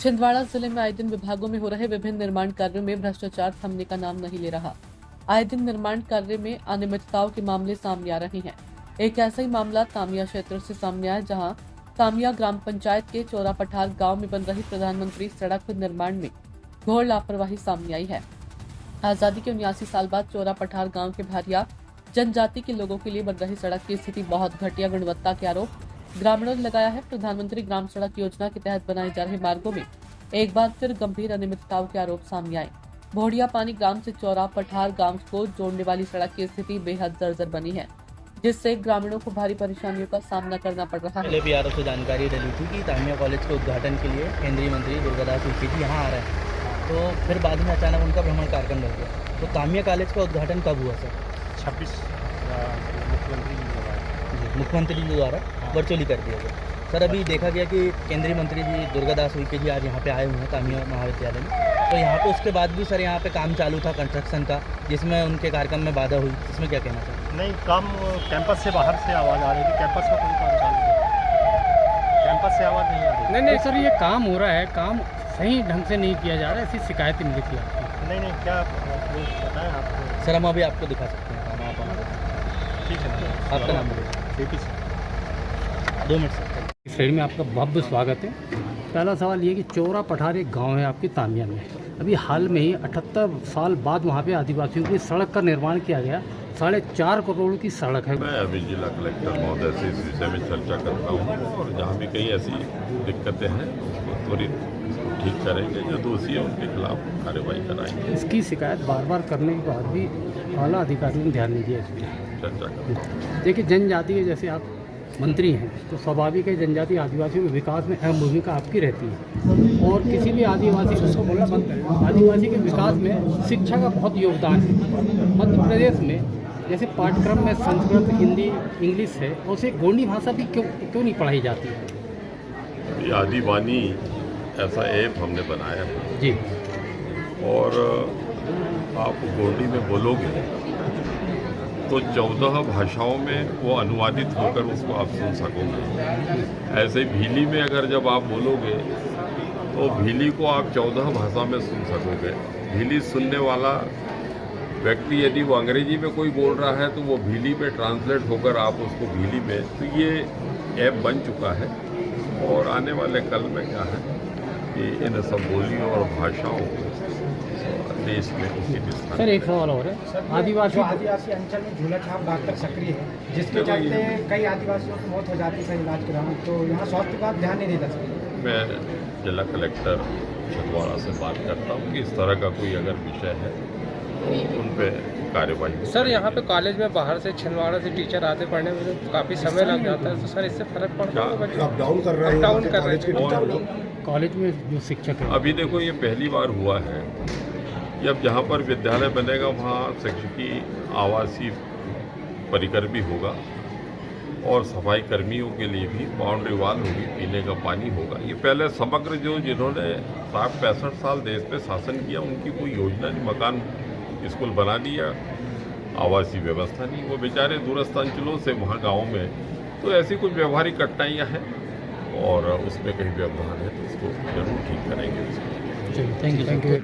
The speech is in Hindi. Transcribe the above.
छिंदवाड़ा जिले में आए दिन विभागों में हो रहे विभिन्न निर्माण कार्यों में भ्रष्टाचार थमने का नाम नहीं ले रहा। आए दिन निर्माण कार्य में अनियमितताओं के मामले सामने आ रहे हैं। एक ऐसा ही मामला तामिया क्षेत्र से सामने आया, जहां तामिया ग्राम पंचायत के चोरा पठार गाँव में बन रही प्रधानमंत्री सड़क निर्माण में घोर लापरवाही सामने आई है। आजादी के 79 साल बाद चोरा पठार गाँव के भारिया जनजाति के लोगों के लिए बन रही सड़क की स्थिति बहुत घटिया गुणवत्ता के आरोप ग्रामीणों ने लगाया है। प्रधानमंत्री ग्राम सड़क योजना के तहत बनाए जा रहे मार्गों में एक बार फिर गंभीर अनियमितताओं के आरोप सामने आए। भोड़िया पानी ग्राम से चौरा पठार गांव को जोड़ने वाली सड़क की स्थिति बेहद जर्जर बनी है, जिससे ग्रामीणों को भारी परेशानियों का सामना करना पड़ रहा है। पहले भी आरोप से जानकारी डली थी कि तामिया कॉलेज के उद्घाटन के लिए केंद्रीय मंत्री दुर्गादास उइके जी यहाँ आ रहे हैं, तो फिर बाद में अचानक उनका भ्रमण कार्यक्रम लग गया। तो तामिया कॉलेज का उद्घाटन कब हुआ सर? 26 मुख्यमंत्री जी द्वारा वर्चुअली कर दिया गया। सर, अभी देखा गया कि केंद्रीय मंत्री जी दुर्गादास उइके जी आज यहाँ पे आए हुए हैं तामिया महाविद्यालय में, तो यहाँ पे उसके बाद भी सर यहाँ पे काम चालू था कंस्ट्रक्शन का, जिसमें उनके कार्यक्रम में बाधा हुई। इसमें क्या कहना चाहिए? नहीं, काम कैंपस से बाहर से आवाज़ आ रही थी, कैंपस में कोई काम चालू नहीं, कैंपस से आवाज़ नहीं आ रही। नहीं सर, ये काम हो रहा है, काम सही ढंग से नहीं किया जा रहा है, ऐसी शिकायतें मिली थी आपकी। नहीं, क्या बताएं आपको? सर, हम अभी आपको दिखा सकते हैं काम, आप हमारे। ठीक है, आपका नाम बोलिए। 2 मिनट सर। इस श्रेणी में आपका भव्य स्वागत है। पहला सवाल ये कि चौरा पठार एक गाँव है आपकी तामिया में। अभी हाल में ही 78 साल बाद वहाँ पे आदिवासियों की सड़क का निर्माण किया गया। 4.5 करोड़ की सड़क है। मैं अभी जिला कलेक्टर महोदय से इस विषय में चर्चा करता हूँ, और जहाँ भी कहीं ऐसी दिक्कतें हैं उसको त्वरित ठीक करेंगे। जो दोषी है उनके खिलाफ कार्रवाई कराएंगे। इसकी शिकायत बार बार करने के बाद भी आला अधिकारियों ने ध्यान नहीं दिया इस पर। चर्चा करेंगे। देखिए, जनजाति के जैसे आप मंत्री हैं तो स्वाभाविक है जनजाति आदिवासियों के विकास में अहम भूमिका आपकी रहती है, और किसी भी आदिवासी आदिवासी के विकास में शिक्षा का बहुत योगदान है। मध्य प्रदेश में जैसे पाठ्यक्रम में संस्कृत, हिंदी, इंग्लिश है, और उसे गोंडी भाषा भी क्यों नहीं पढ़ाई जाती है? आदिवानी ऐसा ऐप हमने बनाया है जी, और आप गोंडी में बोलोगे तो 14 भाषाओं में वो अनुवादित होकर उसको आप सुन सकोगे। ऐसे भीली में अगर जब आप बोलोगे तो भीली को आप 14 भाषा में सुन सकोगे। भीली सुनने वाला व्यक्ति यदि वो अंग्रेजी में कोई बोल रहा है तो वो भीली में ट्रांसलेट होकर आप उसको भीली में, तो ये ऐप बन चुका है। और आने वाले कल में क्या है कि इन सब बोलियों और भाषाओं को देश में उसकी विस्तार। सर, एक सवाल और है। आदिवासी अंचल में झूला छाप डाक तक सक्रिय है, जिसके चलते कई आदिवासियों की मौत हो जाती है इलाज के दौरान, तो यहाँ स्वास्थ्य का ध्यान नहीं देता सर। मैं जिला कलेक्टर छिंदवाड़ा से बात करता हूँ कि इस तरह का कोई अगर विषय है तो उन पर कार्रवाई। सर, यहाँ पे कॉलेज में बाहर से छिंदवाड़ा से टीचर आते पढ़ने में तो काफ़ी समय लग जाता है, तो सर इससे फर्क पड़ता है? अप डाउन कर रहे हैं कॉलेज में जो शिक्षक है। अभी देखो, ये पहली बार हुआ है कि अब जहाँ पर विद्यालय बनेगा वहाँ शिक्षकीय आवासीय परिकर भी होगा, और सफाई कर्मियों के लिए भी बाउंड्री वाल होगी, पीने का पानी होगा। ये पहले समग्र जिन्होंने 65 साल देश पे शासन किया उनकी कोई योजना नहीं, मकान स्कूल बना दिया, आवासीय व्यवस्था नहीं। वो बेचारे दूरस्थ अंचलों से वहाँ गाँव में, तो ऐसी कुछ व्यवहारिक कठिनाइयाँ हैं, और उसमें कहीं व्यवधान है तो उसको जरूर ठीक करेंगे। Thank you.